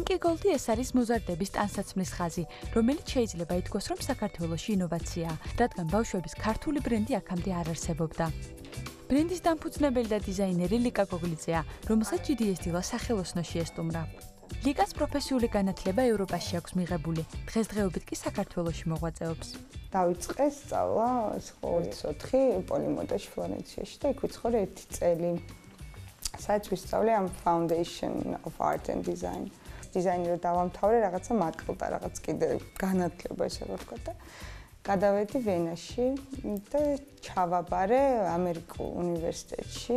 Inky Gold-ი ეს არის მოზარდების ტანსაცმლის ხაზი, რომელიც შეიძლება ითქვას, რომ საქართველოში ინოვაციაა, რადგან ბავშვების ქართული ბრენდი აქამდე არ არსებობდა. ბრენდის დამფუძნებელი და დიზაინერი ლიკა გოგლიძეა, რომელსაც GDS დილა სახელოსნოში ესტუმრა. ლიკას პროფესიული განათლება ევროპაში აქვს მიღებული, დღესდღეობით კი საქართველოში მოღვაწეობს. დავიწყე სწავლა 24 პოლიმოდაში ფლორენციაში და იქ ვიცხოვრე 1 წელი. სადაც ვისწავლე ამ Foundation of Art and Design. დიზაინი რო დავამთავრე, რაღაცა მაკლდა, რაღაც კიდე განათლება ესე რომ ვთქვა და გადავედი ვენაში და ჩავაბარე ამერიკულ უნივერსიტეტში.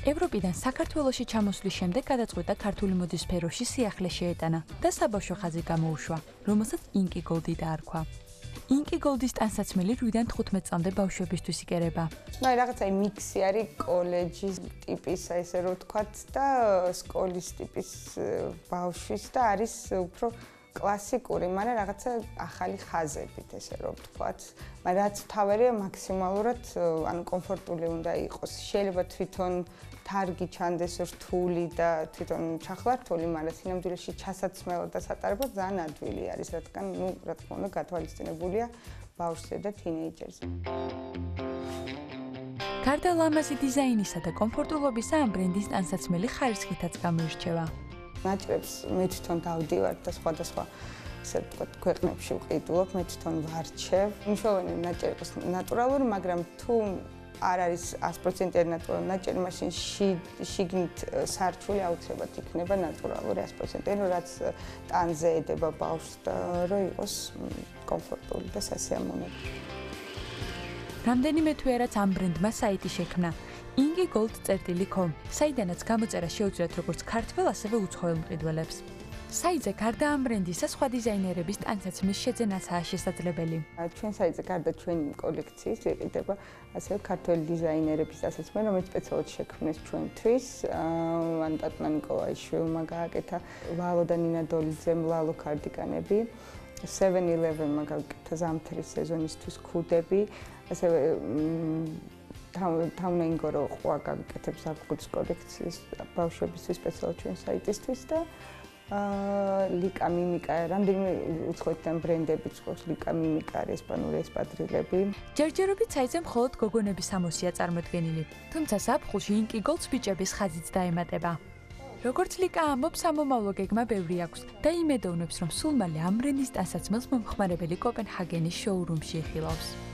ევროპიდან საქართველოში ჩამოსვლის შემდეგ გადაწყვიტა ქართული მოდის სფეროში სიახლე შეეტანა და საბავშვო ხაზი გამოუშვა, რომელსაც Inky Gold-ი დაარქვა. Inky Gold-ის ტანსაცმელი 8-დან 15 წლამდე ბავშვებისთვის იკერება. ნუ რაღაცა მიქსი არის კოლეჯის ტიპის, ესე რომ ვთქვათ და სკოლის ტიპის ბავშვის და არის უფრო კლასიკური, მაგრამ რაღაცა ახალი ხაზებით, ესე რომ ვთქვათ. მაგრამ რაც თავარია მაქსიმალურად ანუ კომფორტული უნდა იყოს. შეიძლება თვითონ თარგი ჩანდეს რთული და თვითონ ჩახლართული, მაგრამ სინამდვილეში ჩასაცმელად და სატარებად ძალიან ადვილი არის, რადგან ნუ რა თქმა უნდა გათვალისწინებულია ბავშვზე და თინეიჯერზე. გარდა ლამაზი დიზაინისა და კომფორტულობისა, ამ ბრენდის ტანსაცმელი ხარისხითაც გამოირჩევა. ნაჭრებს მე თვითონ დავდივარ და სხვადასხვა ესე ვთქვათ ქვეყნებში ვყიდულობ, მე თვითონ ვარჩევ. მნიშვნელოვანი ნაჭერი იყოს ნატურალური, მაგრამ თუ არ არის 100% ნატურალური ნაჭერი, მაშინ შიგნით სარჩული აუცილებლად იქნება ნატურალური 100%, რაც ტანზე ედება ბავშვს და რომ იყოს კომფორტული და სასიამოვნო. რამდენიმე თვე რაც ამ ბრენდმა საიტი შექმნა inkygold.com, საიდანაც გამოწერა შეუძლიათ როგორც ქართველ, ასევე უცხოელ მყიდველებს. საიტზე გარდა ამ ბრენდისა, სხვა დიზაინერების ტანსაცმლის შეძენაცაა შესაძლებელი. ჩვენ საიტზე გარდა ჩვენი კოლექციის იყიდება ასევე ქართველი დიზაინერების ტანსაცმელი, რომელიც სპეციალურად შექმნეს ჩვენთვის. ანტატნა ნიკოლაიშვილმა გააკეთა, ვალო და ნინა დოლიძემ ლალო კარდიგანები. 7-Eleven-მა გააკეთა ზამთრის სეზონისთვის ქუდები, ასევე თავნა ინგორო ყვა გაკეთებს აგურის კოლექციის ბავშვებისთვის სპეციალურად ჩვენ საიტისთვის და ლიკა მიმიკა, რამდენიმე უცხოეთიდან ბრენდები წავს, ლიკა მიმიკა არის ესპანური ესპადრილები. ჯერჯერობით საიტზე მხოლოდ გოგონების სამოსია წარმოდგენილი, თუმცა საფხულში Inky Gold-ს ბიჭების ხაზიც დაემატება. როგორც ლიკა ამბობს, სამომავლო გეგმა ბევრი აქვს და იმედოვნებს, რომ სულ მალე ამ ბრენდის ტანსაცმელს მომხმარებელი კოპენჰაგენის შოურუმში იხილავს.